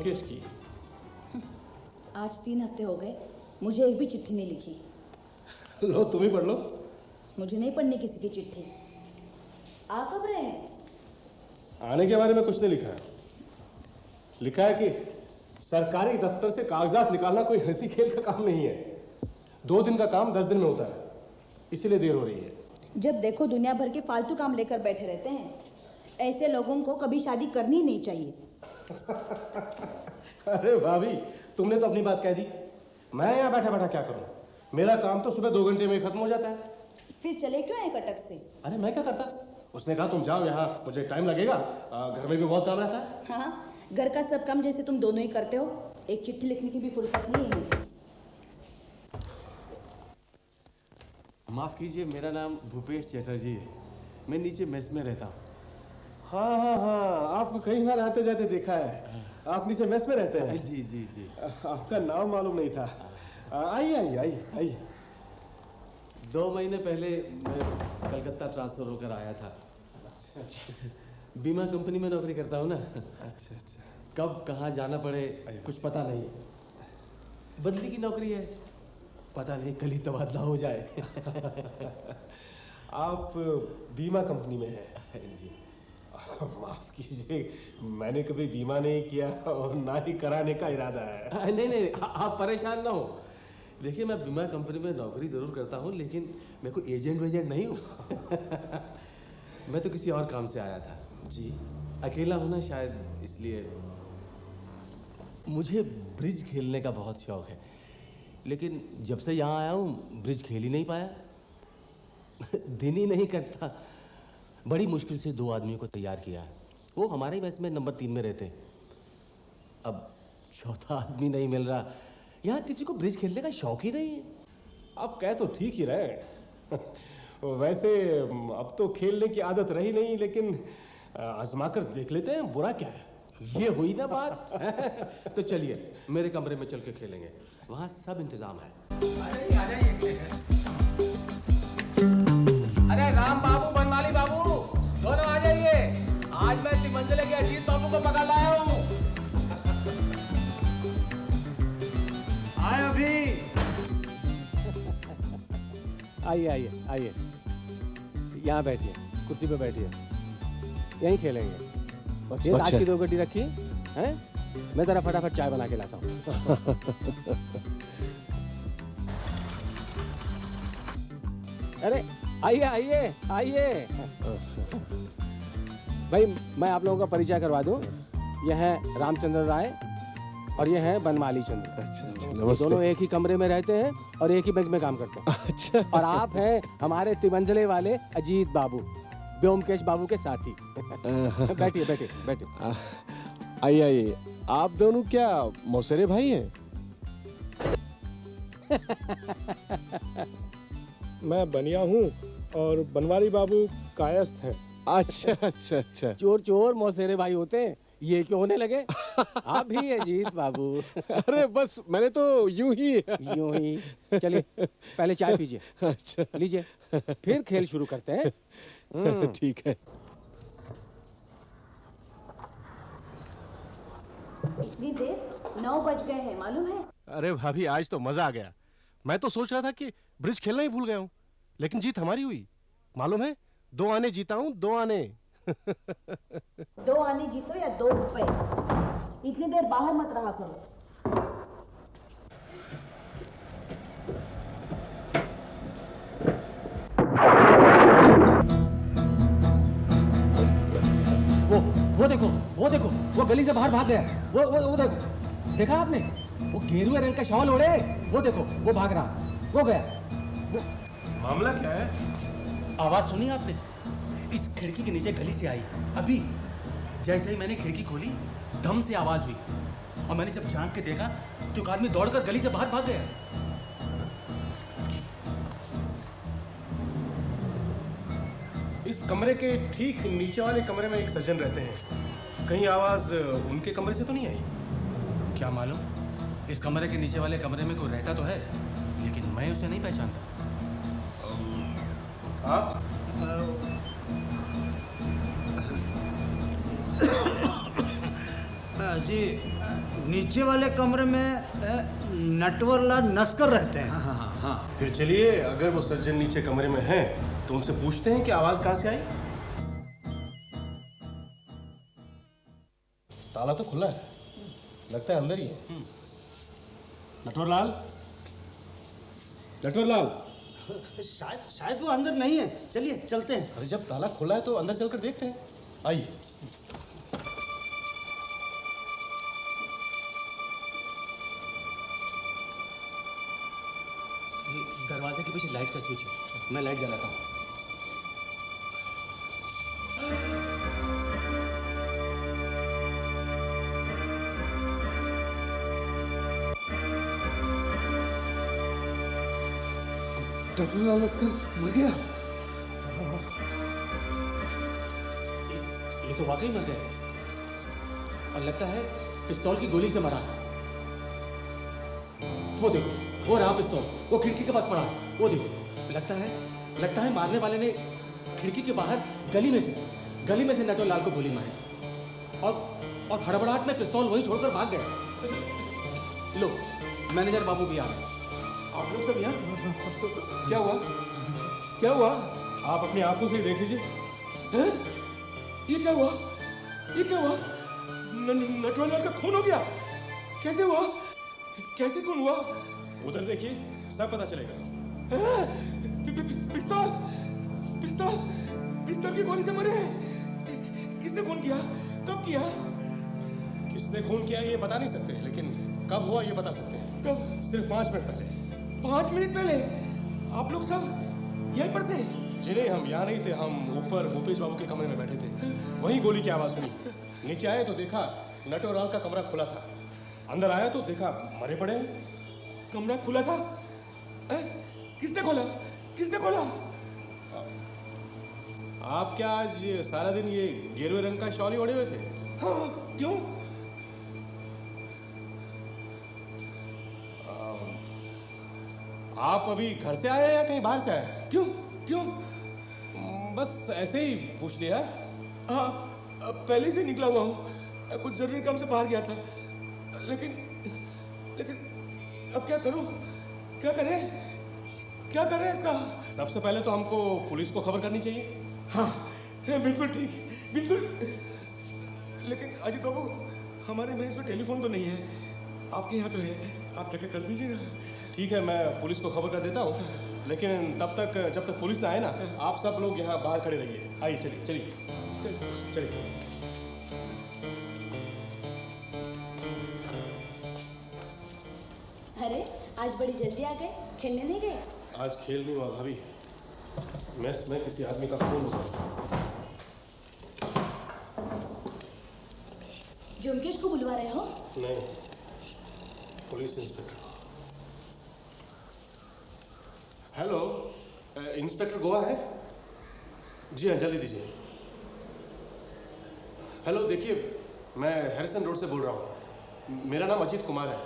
ब्योमकेश की। आज 3 हफ्ते हो गए, मुझे एक भी चिट्ठी नहीं लिखी। लो तुम ही पढ़ लो। मुझे नहीं पढ़नी किसी की चिट्ठी। आ कब रहे हैं? आने के बारे में कुछ नहीं लिखा है। लिखा है कि सरकारी दफ्तर से कागजात निकालना कोई हंसी खेल का काम नहीं है। 2 दिन का काम 10 दिन में होता है, इसीलिए देर हो रही है। जब देखो दुनिया भर के फालतू काम लेकर बैठे रहते हैं। ऐसे लोगों को कभी शादी करनी नहीं चाहिए। अरे भाभी, तुमने तो अपनी बात कह दी। मैं यहाँ बैठा बैठा क्या करूँ? मेरा काम तो सुबह 2 घंटे में खत्म हो जाता है। फिर चले क्यों आए कटक से? अरे मैं क्या करता? उसने कहा तुम जाओ, यहाँ मुझे टाइम लगेगा, घर में भी बहुत काम रहता है। हाँ, घर का सब काम जैसे तुम दोनों ही करते हो, एक चिट्ठी लिखने की भी फुर्सत नहीं है। माफ कीजिए, मेरा नाम भूपेश चटर्जी है। मैं नीचे मेस में रहता हूँ। हाँ हाँ हाँ, आपको कई बार आते जाते देखा है। आप नीचे मेस में रहते हैं? जी जी जी। आपका नाम मालूम नहीं था। आइए आइए आइए आइए। 2 महीने पहले मैं कलकत्ता ट्रांसफर होकर आया था। बीमा कंपनी में नौकरी करता हूँ ना। अच्छा अच्छा। कब कहाँ जाना पड़े कुछ पता नहीं। बदली की नौकरी है, पता नहीं कल ही तबादला हो जाए। आप बीमा कंपनी में हैं? जी। माफ कीजिए, मैंने कभी बीमा नहीं किया और ना ही कराने का इरादा है। नहीं नहीं, आप परेशान ना हो। देखिए, मैं बीमा कंपनी में नौकरी जरूर करता हूँ, लेकिन मैं कोई एजेंट वेजेंट नहीं हूँ। मैं तो किसी और काम से आया था। जी। अकेला हूँ ना, शायद इसलिए। मुझे ब्रिज खेलने का बहुत शौक है, लेकिन जब से यहाँ आया हूँ ब्रिज खेल ही नहीं पाया। दिन ही नहीं करता। बड़ी मुश्किल से 2 आदमियों को तैयार किया है। वो हमारे ही मैच में नंबर 3 में रहते। अब 4था आदमी नहीं मिल रहा। यहाँ किसी को ब्रिज खेलने का शौक ही नहीं है। आप कह तो ठीक ही रहे। वैसे अब तो खेलने की आदत रही नहीं, लेकिन आजमा कर देख लेते हैं, बुरा क्या है? ये हुई ना बात। तो चलिए मेरे कमरे में चल के खेलेंगे, वहाँ सब इंतजाम है। आ जाइए। अरे राम बाबू, बनवाली बाबू, दोनों आ जाइए। आज मैं तिमंजले के अजीत बाबू को पकड़ लाया हूँ। आए अभी। आइए आइए आइए, यहाँ बैठिए, कुर्सी पे बैठिए, यहीं खेलेंगे। ये आज की 2 गड्डी रखी है, मैं जरा फटाफट चाय बना के लाता हूँ। अरे आइए आइए आइए। भाई मैं आप लोगों का परिचय करवा दूं। यह है रामचंद्र राय और ये है बनमाली चंद्र। अच्छा अच्छा, नमस्ते। दोनों एक ही कमरे में रहते हैं और एक ही बैंक में काम करते हैं। अच्छा। और आप हैं हमारे तिमंजले वाले अजीत बाबू, ब्योमकेश बाबू के साथी। बैठिए बैठिए बैठिए। आइए आइए। आप दोनों क्या मौसेरे भाई हैं? मैं बनिया हूँ और बनवारी बाबू कायस्थ हैं। अच्छा अच्छा अच्छा। चोर चोर मौसेरे भाई होते हैं, ये क्यों होने लगे? आप भी अजीत बाबू। अरे बस मैंने तो यूं ही चलिए पहले चाय पीजिए। अच्छा लीजिए, फिर खेल शुरू करते हैं। ठीक है। इतनी देर? 9 बज गए हैं, मालूम है? अरे भाभी, आज तो मजा आ गया। मैं तो सोच रहा था कि ब्रिज खेलना ही भूल गया हूँ, लेकिन जीत हमारी हुई। मालूम है, 2 आने जीता हूँ, 2 आने। 2 आने जीतो या 2 रुपए। इतनी देर बाहर मत रहा करो। वो देखो, वो गली से बाहर भाग गया। वो देखो, देखा आपने? वो गेरुए रंग का शॉल ओढ़े, वो देखो, वो भाग रहा, वो गया। मामला क्या है? आवाज सुनी आपने? इस खिड़की के नीचे गली से आई अभी। जैसे ही मैंने खिड़की खोली, दम से आवाज हुई और मैंने जब झांक के देखा तो एक आदमी दौड़कर गली से बाहर भाग गया। इस कमरे के ठीक नीचे वाले कमरे में एक सज्जन रहते हैं। कहीं आवाज उनके कमरे से तो नहीं आई? क्या मालूम, इस कमरे के नीचे वाले कमरे में कोई रहता तो है, लेकिन मैं उसे नहीं पहचानता। आप? जी नीचे वाले कमरे में नटवरलाल नस्कर रहते हैं। हाँ। फिर चलिए, अगर वो सज्जन नीचे कमरे में हैं तो उनसे पूछते हैं कि आवाज कहां से आई। ताला तो खुला है, लगता है अंदर ही है। नटवरलाल, नटवरलाल। शायद वो अंदर नहीं है, चलिए चलते हैं। अरे जब ताला खुला है तो अंदर चलकर देखते हैं, आइए। ये दरवाजे के पीछे लाइट का स्विच है, मैं लाइट जलाता हूँ। नटवरलाल नस्कर मर गया। ये तो वाकई मर गए और लगता है पिस्तौल की गोली से मरा। वो देखो, वो रहा पिस्तौल, वो खिड़की के पास पड़ा है। वो देखो, लगता है मारने वाले ने खिड़की के बाहर गली में से नटवरलाल को गोली मारी और हड़बड़ाहट में पिस्तौल वहीं छोड़कर भाग गए। लो, मैनेजर बाबू भी आ गए। आप लोग सब यहाँ? क्या हुआ? आप अपनी आंखों से ही देख लीजिए। हैं? ये क्या हुआ? नटवरलाल का खून हो गया? कैसे हुआ? कैसे खून हुआ? उधर देखिए, सब पता चलेगा। पिस्तौल की गोली से मरे हैं। किसने खून किया? कब किया? किसने खून किया ये बता नहीं सकते, लेकिन कब हुआ ये बता सकते हैं। कब? सिर्फ 5 मिनट पहले। 5 मिनट पहले? आप लोग सब यहीं पर थे? जी नहीं, हम यहाँ नहीं थे, हम ऊपर भूपेश बाबू के कमरे में बैठे थे। वहीं गोली की आवाज सुनी, नीचे आए तो देखा नटवरलाल का कमरा खुला था। अंदर आया तो देखा मरे पड़े हैं। कमरा खुला था? किसने खोला? आप क्या आज सारा दिन ये गेरुए रंग का शॉल ही ओढ़े हुए थे? हाँ, क्यों? आप अभी घर से आए हैं या कहीं बाहर से आए हैं? क्यों? बस ऐसे ही पूछ लिया। हाँ, पहले से निकला हुआ हूँ, कुछ जरूरी काम से बाहर गया था, लेकिन अब क्या करूँ? क्या करें इसका? सबसे पहले तो हमको पुलिस को खबर करनी चाहिए। हाँ, बिल्कुल ठीक, बिल्कुल। लेकिन अजीत बाबू, हमारे मेज में टेलीफोन तो नहीं है, आपके यहाँ तो है, आप जाके कर दीजिए ना। ठीक है, मैं पुलिस को खबर कर देता हूँ, लेकिन तब तक जब तक पुलिस ना आए ना, आप सब लोग यहाँ बाहर खड़े रहिए। आइए, चलिए। अरे आज बड़ी जल्दी आ गए, खेलने नहीं गए? आज खेल नहीं हुआ भाभी, मेस में किसी आदमी का खून हो गया। जोमकेश को बुलवा रहे हो? नहीं, police inspector. Hello, inspector Goa है? जी हाँ, जल्दी दीजिए। हेलो, देखिए, मैं हैरिसन रोड से बोल रहा हूँ। मेरा नाम अजीत कुमार है,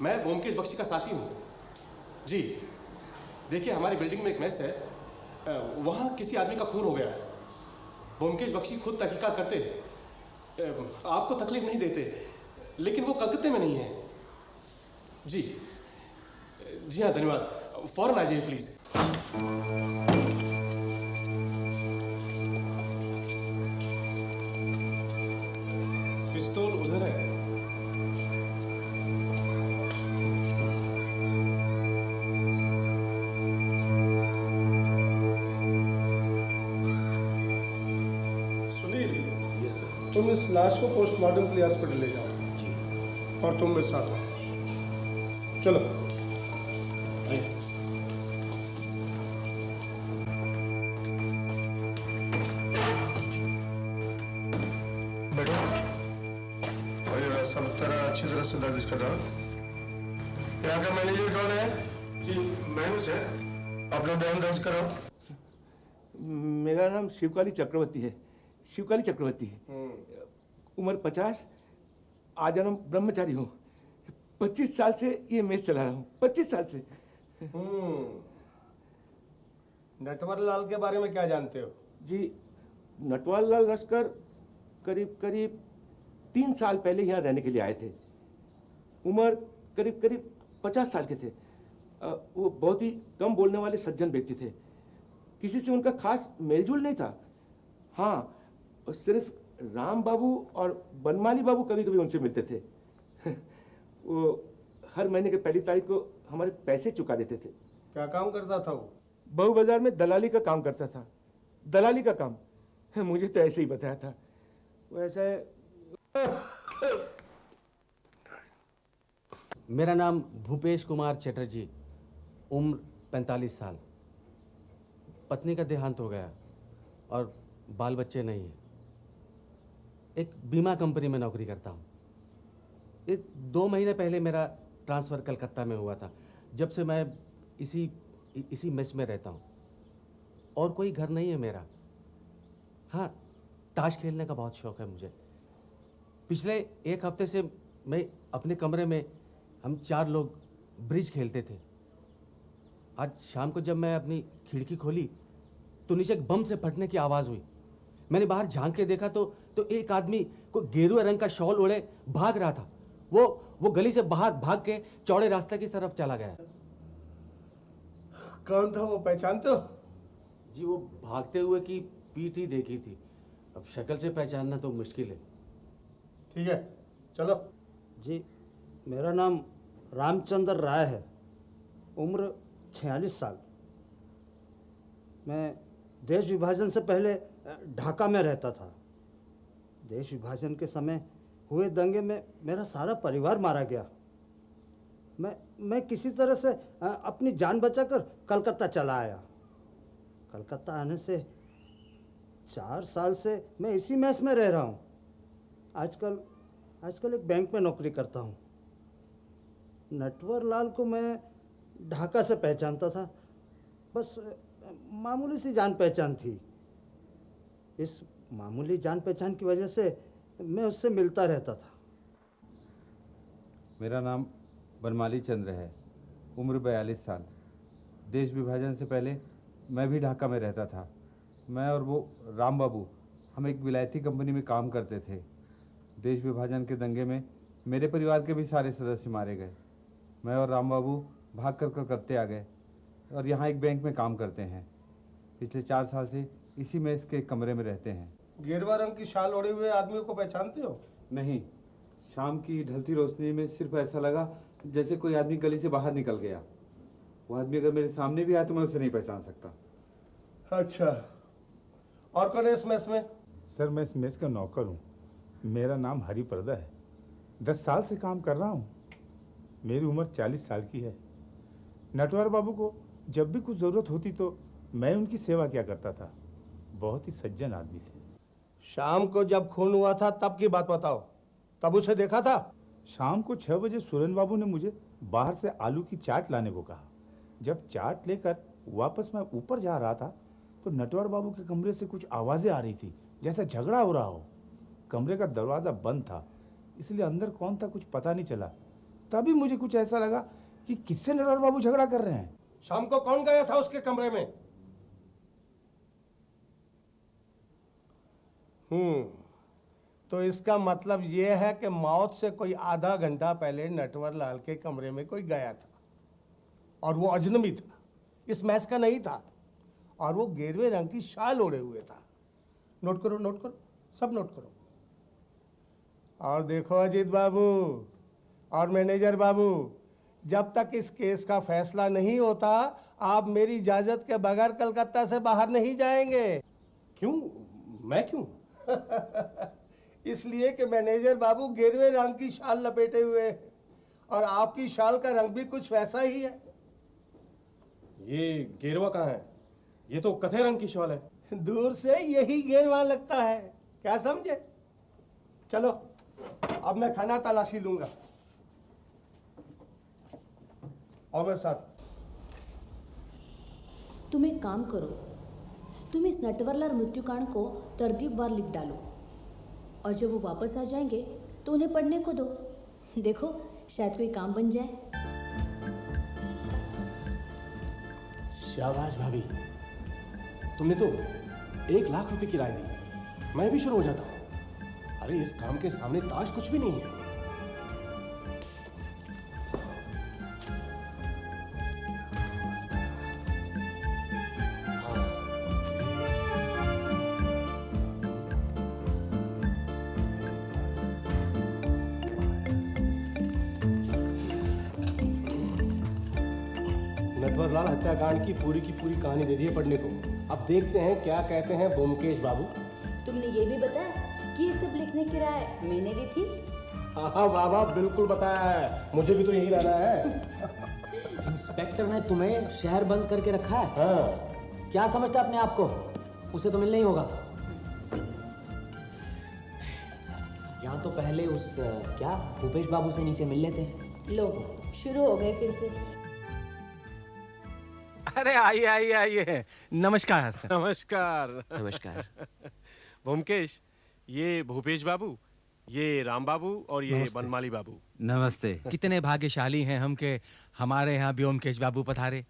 मैं ब्योमकेश बख्शी का साथी हूँ। जी, देखिए, हमारी बिल्डिंग में एक मेस है, वहाँ किसी आदमी का खून हो गया है। ब्योमकेश बख्शी खुद तहकीकात करते हैं, आपको तकलीफ नहीं देते, लेकिन वो कलकत्ते में नहीं है। जी हाँ, धन्यवाद। फौरन आ जाइए प्लीज। पिस्तौल उधर है। सुनील, तुम इस लाश को पोस्टमार्टम के लिए हॉस्पिटल ले जाओ और तुम मेरे साथ आओ। चलो। बैठो और सब तरह अच्छी तरह से दर्ज कर रहा। यहाँ का मैनेजर कौन है? जी, मैं हूँ सर। अपना बयान दर्ज करो। मेरा नाम शिवकाली चक्रवर्ती है। उम्र 50, आजन्म ब्रह्मचारी हूँ। 25 साल से ये मेस चला रहा हूँ, 25 साल से। नटवरलाल के बारे में क्या जानते हो? जी, नटवरलाल नस्कर करीब 3 साल पहले यहाँ रहने के लिए आए थे। उम्र करीब करीब 50 साल के थे। वो बहुत ही कम बोलने वाले सज्जन व्यक्ति थे। किसी से उनका खास मेलजोल नहीं था। हाँ, सिर्फ राम बाबू और बनमाली बाबू कभी कभी उनसे मिलते थे। वो हर महीने के पहली तारीख को हमारे पैसे चुका देते थे। क्या काम करता था वो? बहू बाजार में दलाली का काम करता था। दलाली का काम? मुझे तो ऐसे ही बताया था। वो ऐसा है। मेरा नाम भूपेश कुमार चटर्जी, उम्र 45 साल। पत्नी का देहांत हो गया और बाल बच्चे नहीं हैं। एक बीमा कंपनी में नौकरी करता हूँ। 2 महीने पहले मेरा ट्रांसफ़र कलकत्ता में हुआ था। जब से मैं इसी मेस में रहता हूँ और कोई घर नहीं है मेरा। हाँ, ताश खेलने का बहुत शौक़ है मुझे। पिछले 1 हफ्ते से मैं अपने कमरे में हम 4 लोग ब्रिज खेलते थे। आज शाम को जब मैं अपनी खिड़की खोली तो नीचे एक बम से फटने की आवाज़ हुई। मैंने बाहर झांक के देखा तो एक आदमी को गेरुआ रंग का शॉल ओढ़े भाग रहा था। वो गली से बाहर भाग के चौड़े रास्ते की तरफ चला गया। कौन था वो, पहचानते हो? जी, वो भागते हुए की पीठ ही देखी थी। अब शक्ल से पहचानना तो मुश्किल है। ठीक है, चलो। जी, मेरा नाम रामचंद्र राय है। उम्र 46 साल। मैं देश विभाजन से पहले ढाका में रहता था। देश विभाजन के समय हुए दंगे में मेरा सारा परिवार मारा गया। मैं किसी तरह से अपनी जान बचाकर कलकत्ता चला आया। कलकत्ता आने से 4 साल से मैं इसी मेस में रह रहा हूँ। आजकल एक बैंक में नौकरी करता हूँ। नटवर लाल को मैं ढाका से पहचानता था। बस मामूली सी जान पहचान थी। इस मामूली जान पहचान की वजह से मैं उससे मिलता रहता था। मेरा नाम बनमाली चंद्र है। उम्र 42 साल। देश विभाजन से पहले मैं भी ढाका में रहता था। मैं और वो राम बाबू हम एक विलायती कंपनी में काम करते थे। देश विभाजन के दंगे में मेरे परिवार के भी सारे सदस्य मारे गए। मैं और राम बाबू भाग कर कलकत्ते आ गए और यहाँ एक बैंक में काम करते हैं। पिछले 4 साल से इसी मेस के कमरे में रहते हैं। गेरुआ रंग की शाल ओढ़े हुए आदमी को पहचानते हो? नहीं, शाम की ढलती रोशनी में सिर्फ ऐसा लगा जैसे कोई आदमी गली से बाहर निकल गया। वो आदमी अगर मेरे सामने भी आया तो मैं उसे नहीं पहचान सकता। अच्छा, और कौन है इस मेस में? सर, मैं इस मेस का नौकर हूँ। मेरा नाम हरिप्रदा है। 10 साल से काम कर रहा हूँ। मेरी उम्र 40 साल की है। नटवर बाबू को जब भी कुछ ज़रूरत होती तो मैं उनकी सेवा किया करता था। बहुत ही सज्जन आदमी थे। शाम को जब खून हुआ था तब की बात बताओ। तब उसे देखा था? शाम को 6 बजे सुरेन बाबू ने मुझे बाहर से आलू की चाट लाने को कहा। जब चाट लेकर वापस मैं ऊपर जा रहा था तो नटवर बाबू के कमरे से कुछ आवाज़ें आ रही थी, जैसे झगड़ा हो रहा हो। कमरे का दरवाज़ा बंद था, इसलिए अंदर कौन था कुछ पता नहीं चला। तभी मुझे कुछ ऐसा लगा कि किससे नटवर बाबू झगड़ा कर रहे हैं। शाम को कौन गया था उसके कमरे में? तो इसका मतलब यह है कि मौत से कोई आधा घंटा पहले नटवर लाल के कमरे में कोई गया था और वो अजनबी था, इस मैस का नहीं था, और वो गेरुए रंग की शाल ओढ़े हुए था। नोट करो, नोट करो, सब नोट करो। और देखो अजीत बाबू और मैनेजर बाबू, जब तक इस केस का फैसला नहीं होता आप मेरी इजाजत के बगैर कलकत्ता से बाहर नहीं जाएंगे। क्यों? मैं क्यों? इसलिए कि मैनेजर बाबू गेरुए रंग की शाल लपेटे हुए हैं और आपकी शाल का रंग भी कुछ वैसा ही है। ये गेरुआ कहाँ है? ये तो कथे रंग की शाल है। दूर से यही गेरुआ लगता है, क्या समझे? चलो अब मैं खाना तलाशी लूंगा। और मेरे साथ। तुम एक काम करो, तुम इस नटवरलाल मृत्युकांड को तरतीबवार लिख डालो और जब वो वापस आ जाएंगे तो उन्हें पढ़ने को दो। देखो शायद कोई काम बन जाए। शाबाश भाभी, तुमने तो 1 लाख रुपए की राय दी। मैं भी शुरू हो जाता हूँ। अरे इस काम के सामने ताश कुछ भी नहीं है। नटवरलाल हत्याकांड की पूरी कहानी दे दी है पढ़ने को। अब देखते हैं क्या कहते हैं ब्योमकेश बाबू। तुमने ये भी बताया कि ये सब लिखने की राय मैंने दी थी? हाँ बाबा, बिल्कुल बताया है, मुझे भी तो यही रहना है। इंस्पेक्टर ने तुम्हें शहर बंद करके रखा है? हाँ। क्या समझता है अपने आप को? उसे तो मिलना ही होगा। यहाँ तो पहले उस क्या भूपेश बाबू से नीचे मिल लेते हैं। लो, शुरू हो गए फिर से। अरे आइए आइए आइए, नमस्कार। नमस्कार। नमस्कार। ब्योमकेश, ये भूपेश बाबू, ये राम बाबू और ये बनमाली बाबू। नमस्ते। कितने भाग्यशाली हैं हम के हमारे यहाँ ब्योमकेश बाबू पधारे।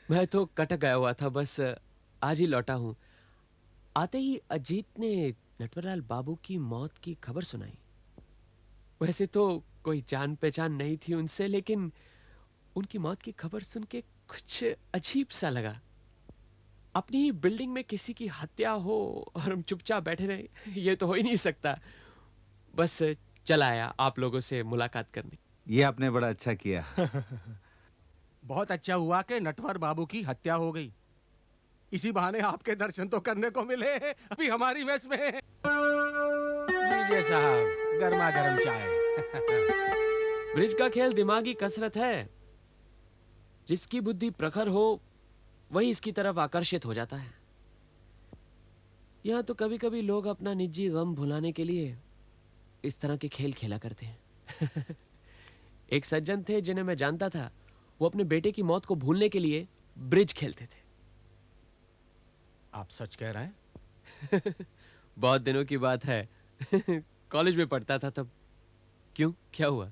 मैं तो कटक गया हुआ था, बस आज ही लौटा हूँ। आते ही अजीत ने नटवरलाल बाबू की मौत की खबर सुनाई। वैसे तो कोई जान पहचान नहीं थी उनसे, लेकिन उनकी मौत की खबर सुन के कुछ अजीब सा लगा। अपनी ही बिल्डिंग में किसी की हत्या हो और हम चुपचाप बैठे रहे, ये तो हो ही नहीं सकता। बस चला आया आप लोगों से मुलाकात करने। ये आपने बड़ा अच्छा किया। बहुत अच्छा हुआ कि नटवर बाबू की हत्या हो गई। इसी बहाने आपके दर्शन तो करने को मिले। अभी हमारी मेस में लीजिए साहब, गर्मा गर्म चाय। ब्रिज का खेल दिमागी कसरत है। जिसकी बुद्धि प्रखर हो वही इसकी तरफ आकर्षित हो जाता है। यहां तो कभी कभी लोग अपना निजी गम भुलाने के लिए इस तरह के खेल खेला करते हैं। एक सज्जन थे जिन्हें मैं जानता था, वो अपने बेटे की मौत को भूलने के लिए ब्रिज खेलते थे। आप सच कह रहे हैं? बहुत दिनों की बात है। कॉलेज में पढ़ता था तब। क्यों, क्या हुआ?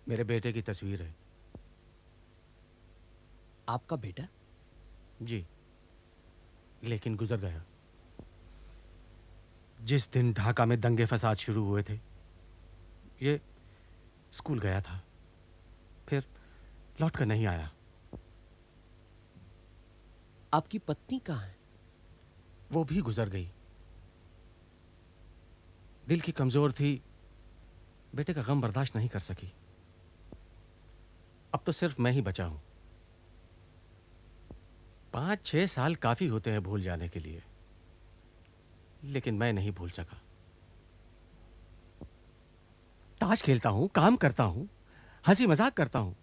मेरे बेटे की तस्वीर है। आपका बेटा? जी, लेकिन गुजर गया। जिस दिन ढाका में दंगे फसाद शुरू हुए थे, ये स्कूल गया था, फिर लौट कर नहीं आया। आपकी पत्नी कहाँ है? वो भी गुजर गई। दिल की कमजोर थी, बेटे का गम बर्दाश्त नहीं कर सकी। अब तो सिर्फ मैं ही बचा हूं। 5-6 साल काफी होते हैं भूल जाने के लिए, लेकिन मैं नहीं भूल सका। ताश खेलता हूं, काम करता हूं, हंसी मजाक करता हूं,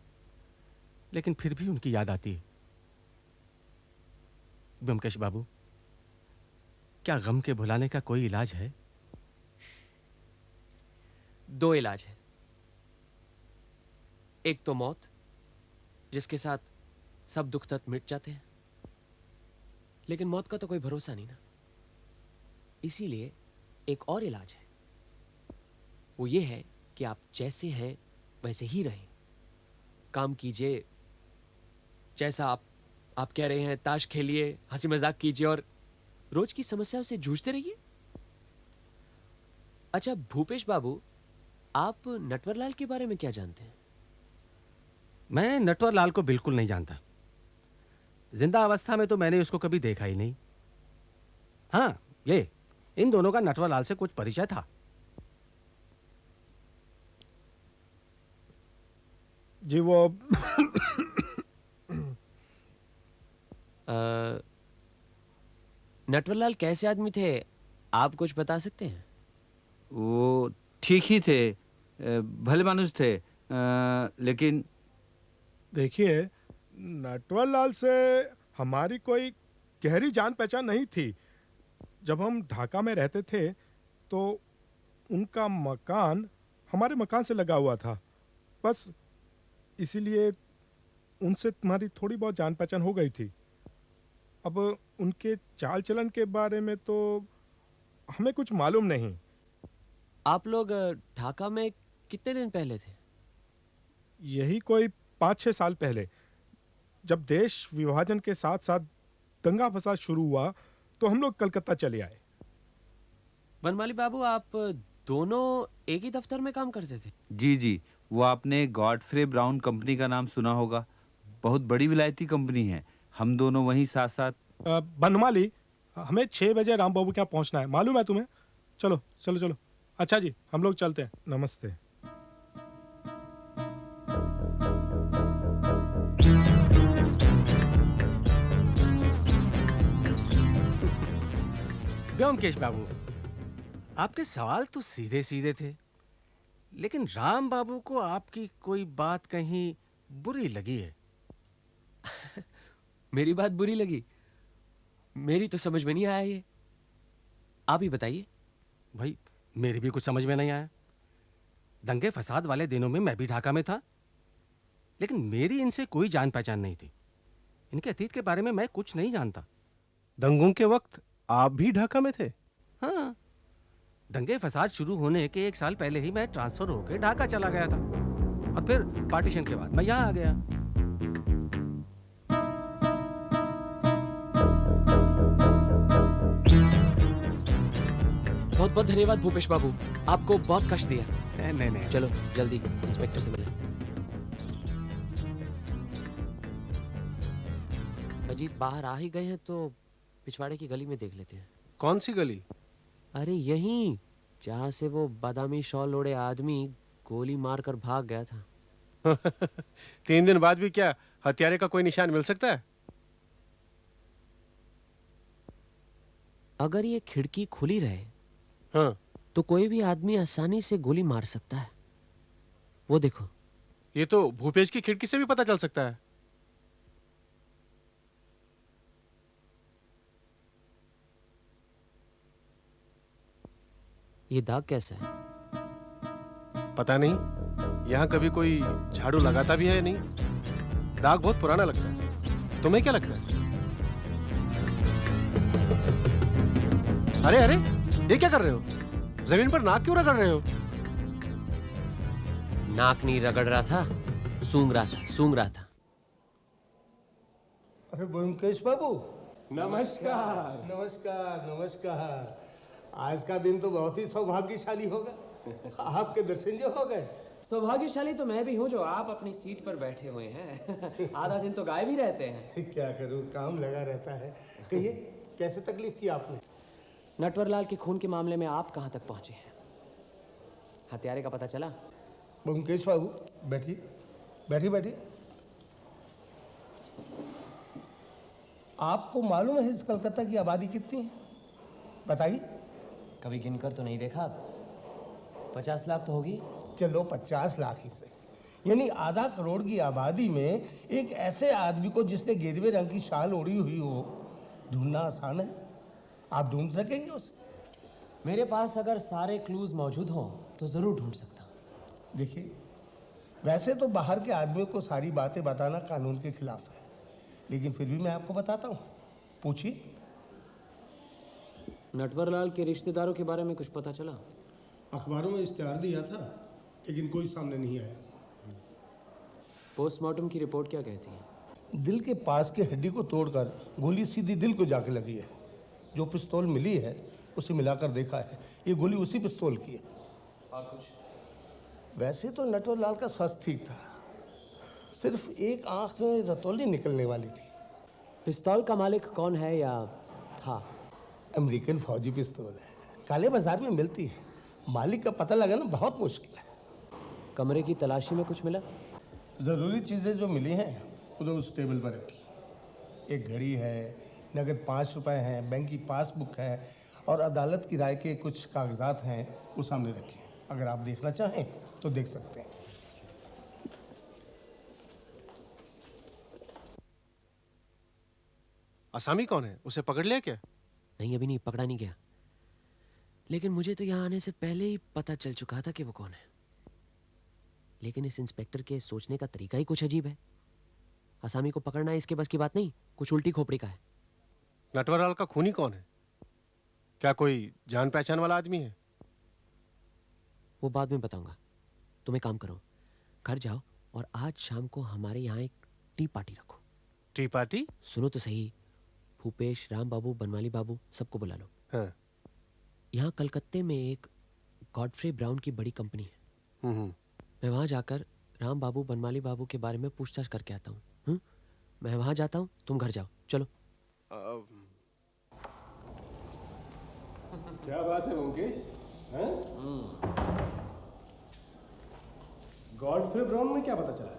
लेकिन फिर भी उनकी याद आती है। ब्योमकेश बाबू, क्या गम के भुलाने का कोई इलाज है? 2 इलाज है। एक तो मौत, जिसके साथ सब दुख तक मिट जाते हैं, लेकिन मौत का तो कोई भरोसा नहीं ना। इसीलिए एक और इलाज है। वो ये है कि आप जैसे हैं वैसे ही रहें। काम कीजिए जैसा आप कह रहे हैं, ताश खेलिए, हंसी मजाक कीजिए और रोज की समस्याओं से जूझते रहिए। अच्छा भूपेश बाबू, आप नटवरलाल के बारे में क्या जानते हैं? मैं नटवरलाल को बिल्कुल नहीं जानता। जिंदा अवस्था में तो मैंने उसको कभी देखा ही नहीं। हाँ, ये इन दोनों का नटवरलाल से कुछ परिचय था। जी वो नटवरलाल कैसे आदमी थे, आप कुछ बता सकते हैं? वो ठीक ही थे, भले मानुस थे, लेकिन देखिए, नटवरलाल से हमारी कोई गहरी जान पहचान नहीं थी। जब हम ढाका में रहते थे तो उनका मकान हमारे मकान से लगा हुआ था। बस इसीलिए उनसे तुम्हारी थोड़ी बहुत जान पहचान हो गई थी। अब उनके चाल चलन के बारे में तो हमें कुछ मालूम नहीं। आप लोग ढाका में कितने दिन पहले थे? यही कोई 5-6 साल पहले, जब देश विभाजन के साथ साथ दंगा फसाद शुरू हुआ तो हम लोग कलकत्ता चले आए। बनमाली बाबू, आप दोनों एक ही दफ्तर में काम करते थे? जी जी, वो आपने गॉडफ्रे ब्राउन कंपनी का नाम सुना होगा। बहुत बड़ी विलायती कंपनी है। हम दोनों वहीं साथ साथ बनमाली, हमें 6 बजे राम बाबू के यहाँ पहुँचना है, मालूम है तुम्हें? चलो चलो चलो। अच्छा जी, हम लोग चलते हैं। नमस्ते। ब्योमकेश बाबू, आपके सवाल तो सीधे सीधे थे, लेकिन राम बाबू को आपकी कोई बात कहीं बुरी लगी है। मेरी बात बुरी लगी? मेरी तो समझ में नहीं आया ये, आप ही बताइए। भाई मेरी भी कुछ समझ में नहीं आया। दंगे फसाद वाले दिनों में मैं भी ढाका में था, लेकिन मेरी इनसे कोई जान पहचान नहीं थी। इनके अतीत के बारे में मैं कुछ नहीं जानता। दंगों के वक्त आप भी ढाका में थे? हाँ, दंगे फसाद शुरू होने के 1 साल पहले ही मैं ट्रांसफर होकर ढाका चला गया था, और फिर पार्टीशन के बाद मैं यहाँ आ गया। बहुत बहुत धन्यवाद भूपेश बाबू, आपको बहुत कष्ट दिया। नहीं। चलो जल्दी इंस्पेक्टर से मिलें। अजीत बाहर आ ही गए हैं तो पिछवाड़े की गली में देख लेते हैं। कौन सी गली? अरे यहीं, जहाँ से वो बादामी शॉल ओढ़े आदमी गोली मारकर भाग गया था। 3 दिन बाद भी क्या हत्यारे का कोई निशान मिल सकता है? अगर ये खिड़की खुली रहे हाँ, तो कोई भी आदमी आसानी से गोली मार सकता है। वो देखो। ये तो भूपेश की खिड़की से भी पता चल सकता है। ये दाग कैसा है? पता नहीं, यहाँ कभी कोई झाड़ू लगाता भी है या नहीं। दाग बहुत पुराना लगता है। तुम्हें क्या लगता है? अरे अरे, ये क्या कर रहे हो? जमीन पर नाक क्यों रगड़ रहे हो? नाक नहीं रगड़ रहा था, सूंघ रहा था। अरे ब्योमकेश बाबू, नमस्कार। नमस्कार नमस्कार। आज का दिन तो बहुत ही सौभाग्यशाली होगा, आपके दर्शन जो हो गए। सौभाग्यशाली तो मैं भी हूँ जो आप अपनी सीट पर बैठे हुए हैं। आधा दिन तो गायब ही रहते हैं। क्या करूँ, काम लगा रहता है। कहिए, कैसे तकलीफ की आपने? नटवरलाल के खून के मामले में आप कहाँ तक पहुँचे हैं? हत्यारे का पता चला? ब्योमकेश बाबू बैठिए, बैठिए। आपको मालूम है इस कलकत्ता की आबादी कितनी है? बताइए। कभी गिनकर तो नहीं देखा। 50 लाख तो होगी। चलो 50 लाख ही से, यानी आधा करोड़ की आबादी में एक ऐसे आदमी को जिसने गेरुए रंग की शाल ओढ़ी हुई हो, ढूंढना आसान है? आप ढूंढ सकेंगे उसे? मेरे पास अगर सारे क्लूज मौजूद हों तो जरूर ढूंढ सकता हूँ। देखिए, वैसे तो बाहर के आदमियों को सारी बातें बताना कानून के खिलाफ है, लेकिन फिर भी मैं आपको बताता हूँ। पूछिए। नटवरलाल के रिश्तेदारों के बारे में कुछ पता चला? अखबारों में इश्तेहार दिया था, लेकिन कोई सामने नहीं आया। पोस्टमार्टम की रिपोर्ट क्या कहती है? दिल के पास की हड्डी को तोड़कर गोली सीधी दिल को जाके लगी है। जो पिस्तौल मिली है उसे मिलाकर देखा है, ये गोली उसी पिस्तौल की है। और कुछ? वैसे तो नटवरलाल का स्वास्थ्य ठीक था, सिर्फ एक आंख में रतौली निकलने वाली थी। पिस्तौल का मालिक कौन है या था? अमेरिकन फौजी पिस्तौल है, काले बाजार में मिलती है। मालिक का पता लगाना बहुत मुश्किल है। कमरे की तलाशी में कुछ मिला? ज़रूरी चीज़ें जो मिली हैं उधर उस टेबल पर रखी। एक घड़ी है, नगद 5 रुपए हैं, बैंक की पासबुक है और अदालत की राय के कुछ कागजात हैं, वो सामने रखे हैं। अगर आप देखना चाहें तो देख सकते हैं। आसामी कौन है? उसे पकड़ लिया क्या? नहीं, अभी नहीं पकड़ा नहीं गया, लेकिन मुझे तो यहाँ आने से पहले ही पता चल चुका था कि वो कौन है। लेकिन इस इंस्पेक्टर के सोचने का तरीका ही कुछ अजीब है। आसामी को पकड़ना इसके बस की बात नहीं, कुछ उल्टी खोपड़ी का है। नटवरलाल का खूनी कौन है? क्या कोई जान पहचान वाला आदमी है? वो बाद में बताऊंगा। तुम एक काम करो, घर जाओ और आज शाम को हमारे यहाँ एक टी पार्टी रखो। T party? सुनो तो सही, भूपेश, राम बाबू, बनमाली बाबू सबको बुला लो। हाँ। यहाँ कलकत्ते में एक गॉडफ्रे ब्राउन की बड़ी कंपनी है। मैं वहाँ जाकर राम बाबू, बनमाली बाबू के बारे में पूछताछ करके आता हूँ। मैं वहाँ जाता हूँ, तुम घर जाओ। चलो। क्या बात है मुकेश? हैं? गॉडफ्रे ब्राउन में क्या पता चला?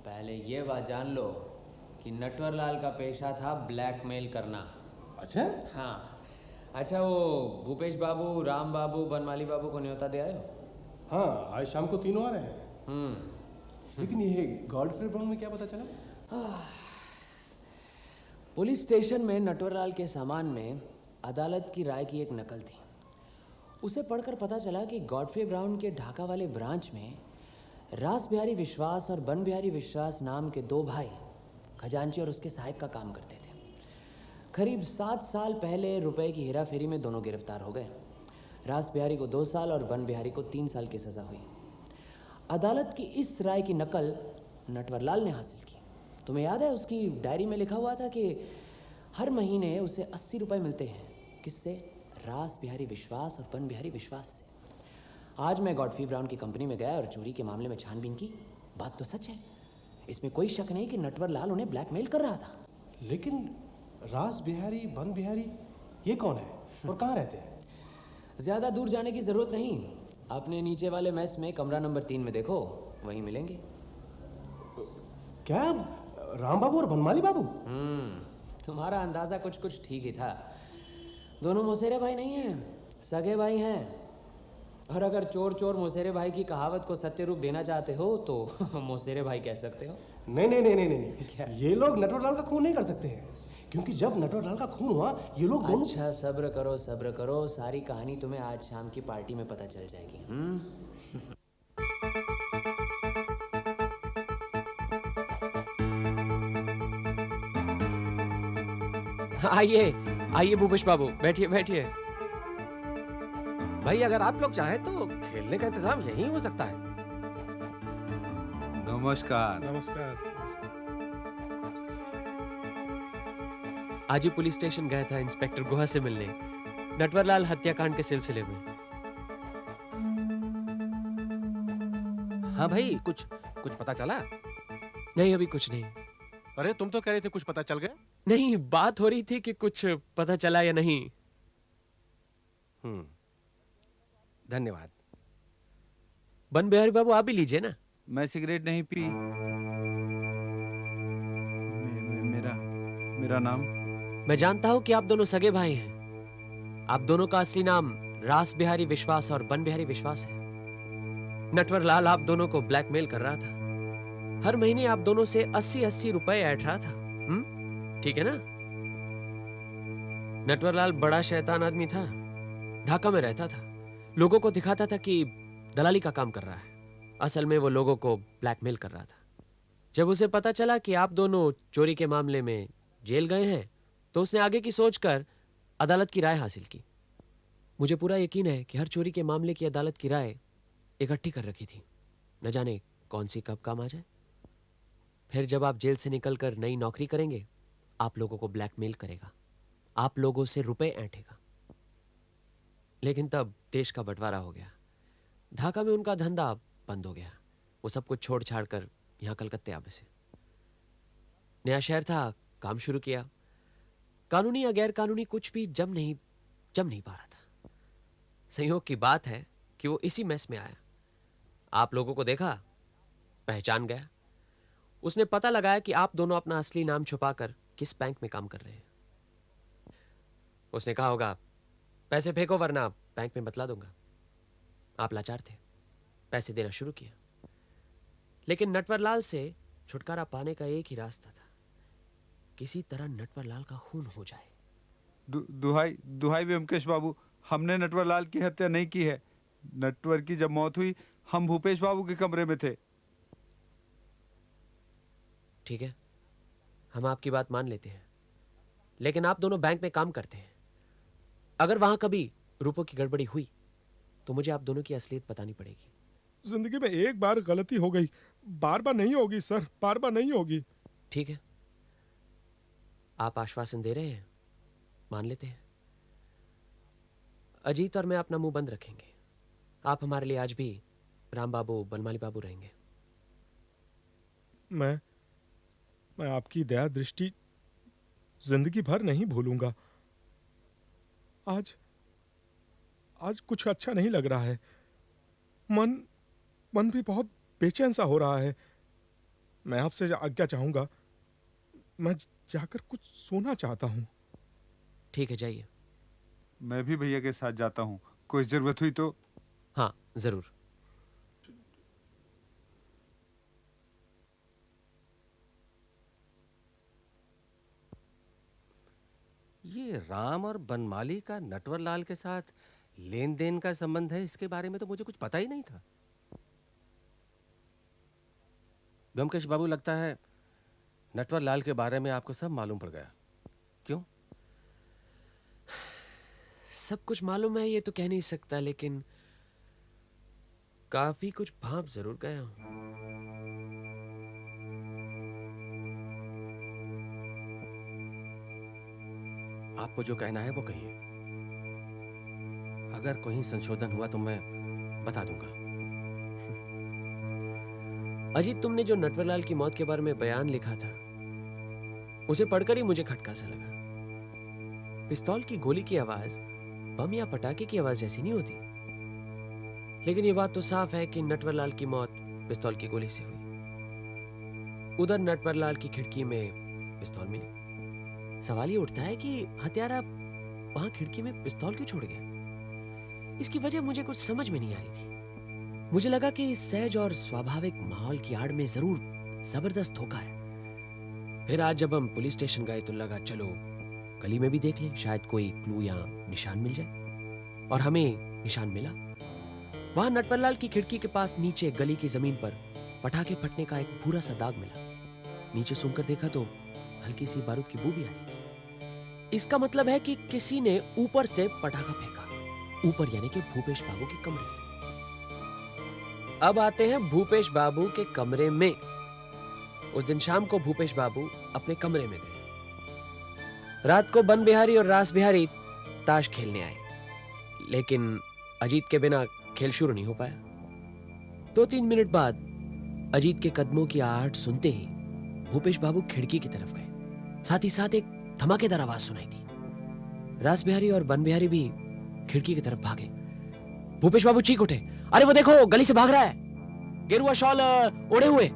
पहले ये बात जान लो कि नटवर लाल का पेशा था ब्लैकमेल करना। अच्छा? हाँ। अच्छा, वो भूपेश बाबू, राम बाबू, बनमाली बाबू को न्योता दे आए हो? हाँ, आज शाम को तीनों आ रहे हैं। लेकिन ये गॉडफ्रे ब्राउन में क्या पता चला? पुलिस स्टेशन में नटवरलाल के सामान में अदालत की राय की एक नकल थी। उसे पढ़कर पता चला कि गॉडफ्रे ब्राउन के ढाका वाले ब्रांच में रास बिहारी विश्वास और बन बिहारी विश्वास नाम के दो भाई खजांची और उसके सहायक का काम करते थे। करीब 7 साल पहले रुपए की हेराफेरी में दोनों गिरफ्तार हो गए। रास बिहारी को 2 साल और बन बिहारी को 3 साल की सज़ा हुई। अदालत की इस राय की नकल नटवरलाल ने हासिल की। तुम्हें याद है, उसकी डायरी में लिखा हुआ था कि हर महीने उसे 80 रुपये मिलते हैं। किससे? रास बिहारी विश्वास और बन बिहारी विश्वास से। आज मैं गॉडफ्री ब्राउन की कंपनी में गया और चोरी के मामले में छानबीन की। बात तो सच है, इसमें कोई शक नहीं कि नटवरलाल उन्हें ब्लैकमेल कर रहा था। लेकिन रास बिहारी, बन बिहारी, ये कौन है और कहाँ रहते हैं? ज़्यादा दूर जाने की ज़रूरत नहीं। अपने नीचे वाले मेस में कमरा नंबर 3 में देखो, वहीं मिलेंगे। क्या राम बाबू और बनमाली बाबू? तुम्हारा अंदाज़ा कुछ ठीक ही था। दोनों मौसेरे भाई नहीं हैं, सगे भाई हैं। और अगर चोर चोर मौसेरे भाई की कहावत को सत्य रूप देना चाहते हो तो मौसेरे भाई कह सकते हो। नहीं। क्या? ये लोग नटवरलाल का खून नहीं कर सकते हैं, क्योंकि जब नटवरलाल का खून हुआ ये लोग दोनों। अच्छा, सब्र करो, सारी कहानी तुम्हें आज शाम की पार्टी में पता चल जाएगी। आइए भूपेश बाबू, बैठिए। भाई अगर आप लोग चाहें तो खेलने का इंतजाम यहीं हो सकता है। नमस्कार। आज ही पुलिस स्टेशन गया था इंस्पेक्टर गुहा से मिलने, नटवरलाल हत्याकांड के सिलसिले में। हाँ भाई, कुछ पता चला? नहीं, अभी कुछ नहीं। अरे तुम तो कह रहे थे कुछ पता चल गया। नहीं, बात हो रही थी कि कुछ पता चला या नहीं। धन्यवाद। बन बिहारी बाबू, आप भी लीजिए ना। मैं सिगरेट नहीं पी। मेरा नाम? मैं जानता हूं कि आप दोनों सगे भाई हैं। आप दोनों का असली नाम रास बिहारी विश्वास और बन बिहारी विश्वास है। नटवरलाल आप दोनों को ब्लैकमेल कर रहा था। हर महीने आप दोनों से 80-80 रुपए ऐंठ रहा था। ठीक है ना? नटवरलाल बड़ा शैतान आदमी था। ढाका में रहता था, लोगों को दिखाता था कि दलाली का काम कर रहा है। असल में वो लोगों को ब्लैकमेल कर रहा था। जब उसे पता चला कि आप दोनों चोरी के मामले में जेल गए हैं, तो उसने आगे की सोचकर अदालत की राय हासिल की। मुझे पूरा यकीन है कि हर चोरी के मामले की अदालत की राय इकट्ठी कर रखी थी। न जाने कौन सी कब काम आ जाए। फिर जब आप जेल से निकलकर नई नौकरी करेंगे, आप लोगों को ब्लैकमेल करेगा, आप लोगों से रुपए ऐंठेगा। लेकिन तब देश का बंटवारा हो गया। ढाका में उनका धंधा बंद हो गया। वो सब कुछ छोड़ छाड़ कर यहाँ कलकत्ते आ बसे। नया शहर था, काम शुरू किया। कानूनी या गैर कानूनी कुछ भी जम नहीं पा रहा था। संयोग की बात है कि वो इसी मेस में आया। आप लोगों को देखा, पहचान गया। उसने पता लगाया कि आप दोनों अपना असली नाम छुपाकर किस बैंक में काम कर रहे हैं। उसने कहा होगा, पैसे फेंको वरना बैंक में बतला दूंगा। आप लाचार थे, पैसे देना शुरू किया। लेकिन नटवरलाल से छुटकारा पाने का एक ही रास्ता था, किसी तरह नटवरलाल का खून हो जाए। दुहाई व्योमकेश बाबू, हमने नटवरलाल की हत्या नहीं की है। नटवर की जब मौत हुई, हम भूपेश बाबू के कमरे में थे। ठीक है, हम आपकी बात मान लेते हैं, लेकिन आप दोनों बैंक में काम करते हैं। अगर वहां कभी रुपयों की गड़बड़ी हुई तो मुझे आप दोनों की असलियत बतानी पड़ेगी। जिंदगी में एक बार गलती हो गई, बार बार नहीं होगी सर, बार बार नहीं होगी। ठीक है, आप आश्वासन दे रहे हैं, मान लेते हैं। अजीत और मैं अपना मुंह बंद रखेंगे। आप हमारे लिए आज भी राम बाबू, बनमाली बाबू रहेंगे। मैं आपकी दया दृष्टि जिंदगी भर नहीं भूलूंगा। आज आज कुछ अच्छा नहीं लग रहा है। मन भी बहुत बेचैन सा हो रहा है। मैं आपसे आज्ञा चाहूंगा। मैं जाकर कुछ सोना चाहता हूँ। ठीक है, जाइए। मैं भी भैया के साथ जाता हूँ, कोई जरूरत हुई तो। हाँ, जरूर। ये राम और बनमाली का नटवर लाल के साथ लेन देन का संबंध है, इसके बारे में तो मुझे कुछ पता ही नहीं था। ब्योमकेश बाबू, लगता है नटवर लाल के बारे में आपको सब मालूम पड़ गया। क्यों? सब कुछ मालूम है ये तो कह नहीं सकता, लेकिन काफी कुछ भांप जरूर गया हूं। आपको जो कहना है वो कहिए। अगर कहीं संशोधन हुआ तो मैं बता दूंगा। अजीत, तुमने जो नटवरलाल की मौत के बारे में बयान लिखा था, उसे पढ़कर ही मुझे खटका सा लगा। पिस्तौल की गोली की आवाज बम या पटाखे की आवाज जैसी नहीं होती, लेकिन ये बात तो साफ है कि नटवरलाल की मौत पिस्तौल की गोली से हुई। उधर नटवरलाल की खिड़की में पिस्तौल मिली। सवाल ये उठता है कि हत्यारा वहां खिड़की में पिस्तौल क्यों छोड़ गया। इसकी वजह मुझे कुछ समझ में नहीं आ रही थी। मुझे लगा कि इस सहज और स्वाभाविक माहौल की आड़ में जरूर जबरदस्त धोखा है। फिर आज जब हम पुलिस स्टेशन गए तो लगा चलो गली में भी देख लें, शायद कोई क्लू या निशान मिल जाए। और हमें निशान मिला। वहां नटवरलाल की खिड़की के पास नीचे गली की जमीन पर पटाखे फटने का एक भूरा सा दाग मिला। नीचे सुनकर देखा तो हल्की सी बारूद की बू भी आ रही थी। इसका मतलब है कि किसी ने ऊपर से पटाखा फेंका। ऊपर यानी कि भूपेश बाबू के कमरे से। अब आते हैं भूपेश बाबू के कमरे में। उस दिन शाम को भूपेश बाबू अपने कमरे में गए। रात को बन बिहारी और रास बिहारी ताश खेलने आए, लेकिन अजीत के बिना खेल शुरू नहीं हो पाया। 2-3 मिनट बाद अजीत के कदमों की आहट सुनते ही भूपेश बाबू खिड़की की तरफ गए। साथ ही साथ एक धमाकेदार आवाज सुनाई दी। रास बिहारी और बन बिहारी भी खिड़की की तरफ भागे। भूपेश बाबू चीख उठे, अरे वो देखो गली से भाग रहा है, गेरुआ शॉल ओढ़े हुए।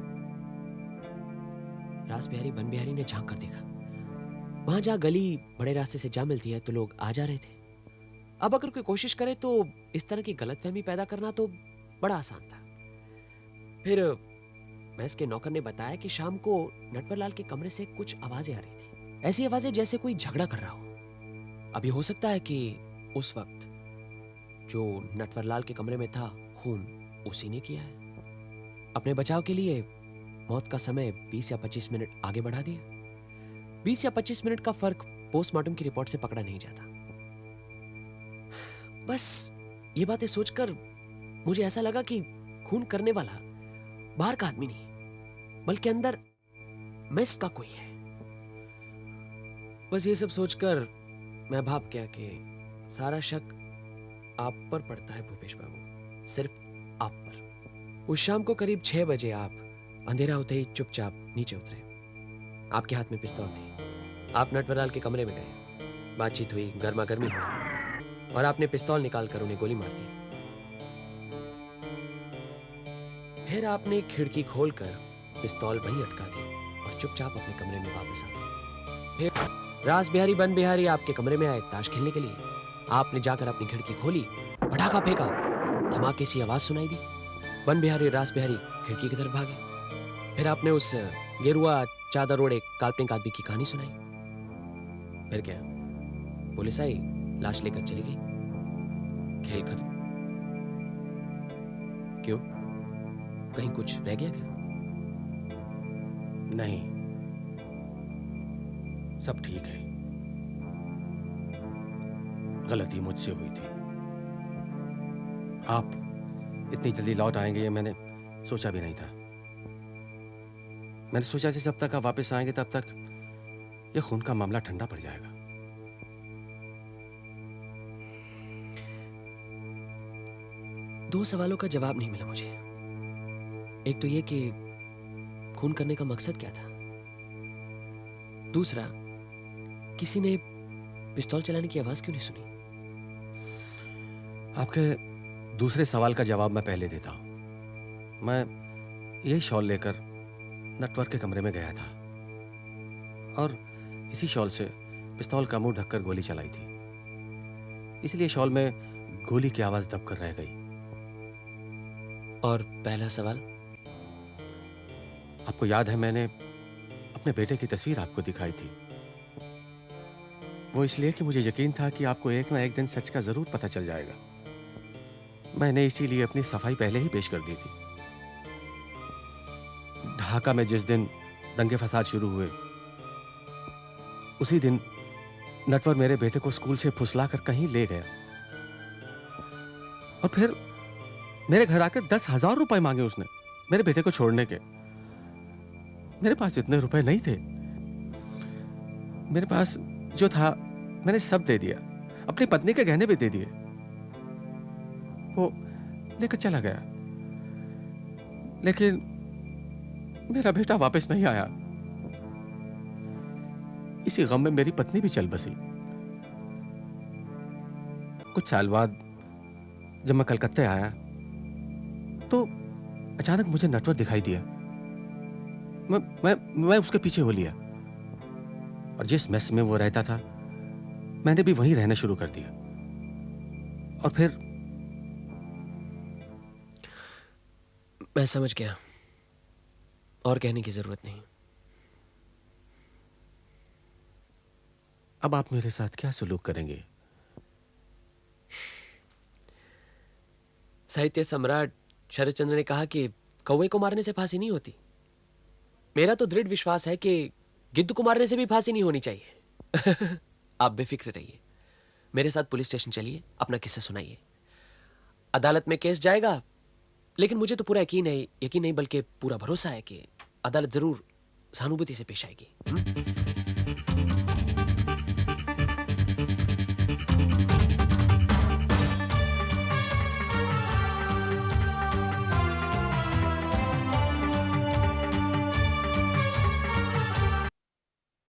रास बिहारी बन बिहारी ने झांक कर देखा। वहां जहां गली बड़े रास्ते से जा मिलती है तो लोग आ जा रहे थे। अब अगर कोई कोशिश करे तो इस तरह की गलतफहमी पैदा करना तो बड़ा आसान था। फिर महस के नौकर ने बताया कि शाम को नटवरलाल के कमरे से कुछ आवाजें आ रही थी। ऐसी आवाजें जैसे कोई झगड़ा कर रहा हो। अभी हो सकता है कि उस वक्त जो नटवरलाल के कमरे में था, खून उसी ने किया है। अपने बचाव के लिए मौत का समय 20 या 25 मिनट आगे बढ़ा दिया। 20 या 25 मिनट का फर्क पोस्टमार्टम की रिपोर्ट से पकड़ा नहीं जाता। बस ये बातें सोचकर मुझे ऐसा लगा कि खून करने वाला बाहर का आदमी नहीं, बल्कि अंदर मेस का कोई है। बस ये सब सोचकर मैं भाप गया कि सारा शक आप पर पड़ता है भूपेश बाबू, सिर्फ आप पर। उस शाम को करीब 6 बजे आप अंधेरा होते ही चुपचाप नीचे उतरे। आपके हाथ में पिस्तौल थी। आप नटवरलाल के कमरे में गए। बातचीत हुई, गर्मा गर्मी हुई और आपने पिस्तौल निकालकर उन्हें गोली मार दी। फिर आपने खिड़की खोलकर पिस्तौल वहीं अटका दी और चुपचाप अपने कमरे में वापस आ गए। फिर रास बिहारी बन बिहारी आपके कमरे में आए ताश खेलने के लिए। आपने जाकर अपनी खिड़की खोली, पटाखा फेंका, धमाके सी आवाज सुनाई दी। बन बिहारी रास बिहारी खिड़की की तरफ भागे। फिर आपने उस गेरुआ चादर ओढ़े काल्पनिक आदमी की कहानी सुनाई। फिर क्या, पुलिस आई, लाश लेकर चली गई। खेल खत्म। क्यों, कहीं कुछ रह गया क्या? नहीं, सब ठीक है। गलती मुझसे हुई थी। आप इतनी जल्दी लौट आएंगे ये मैंने सोचा भी नहीं था। मैंने सोचा था जब तक आप वापस आएंगे तब तक ये खून का मामला ठंडा पड़ जाएगा। दो सवालों का जवाब नहीं मिला मुझे। एक तो ये कि खून करने का मकसद क्या था, दूसरा किसी ने पिस्तौल चलाने की आवाज क्यों नहीं सुनी? आपके दूसरे सवाल का जवाब मैं पहले देता हूं। मैं यही शॉल लेकर नटवर के कमरे में गया था और इसी शॉल से पिस्तौल का मुंह ढककर गोली चलाई थी। इसलिए शॉल में गोली की आवाज दबकर रह गई। और पहला सवाल? आपको याद है मैंने अपने बेटे की तस्वीर आपको दिखाई थी। वो इसलिए कि मुझे यकीन था कि आपको एक ना एक दिन सच का जरूर पता चल जाएगा। मैंने इसीलिए अपनी सफाई पहले ही पेश कर दी थी। ढाका में जिस दिन दंगे फसाद शुरू हुए, उसी दिन नटवर मेरे बेटे को स्कूल से फुसलाकर कहीं ले गया और फिर मेरे घर आकर 10,000 रुपए मांगे उसने मेरे बेटे को छोड़ने के। मेरे पास इतने रुपए नहीं थे। मेरे पास जो था मैंने सब दे दिया, अपनी पत्नी के गहने भी दे दिए। वो लेकर चला गया, लेकिन मेरा बेटा वापस नहीं आया। इसी गम में मेरी पत्नी भी चल बसी। कुछ साल बाद जब मैं कलकत्ते आया तो अचानक मुझे नटवर दिखाई दिया। मैं उसके पीछे हो लिया और जिस मेस में वो रहता था मैंने भी वहीं रहना शुरू कर दिया। और फिर मैं समझ गया, और कहने की जरूरत नहीं। अब आप मेरे साथ क्या सलूक करेंगे? साहित्य सम्राट शरद चंद्र ने कहा कि कौवे को मारने से फांसी नहीं होती। मेरा तो दृढ़ विश्वास है कि गिद्ध को मारने से भी फांसी नहीं होनी चाहिए। आप बेफिक्र रहिए, मेरे साथ पुलिस स्टेशन चलिए, अपना किस्सा सुनाइए। अदालत में केस जाएगा, लेकिन मुझे तो पूरा यकीन नहीं बल्कि पूरा भरोसा है कि अदालत जरूर सहानुभूति से पेश आएगी।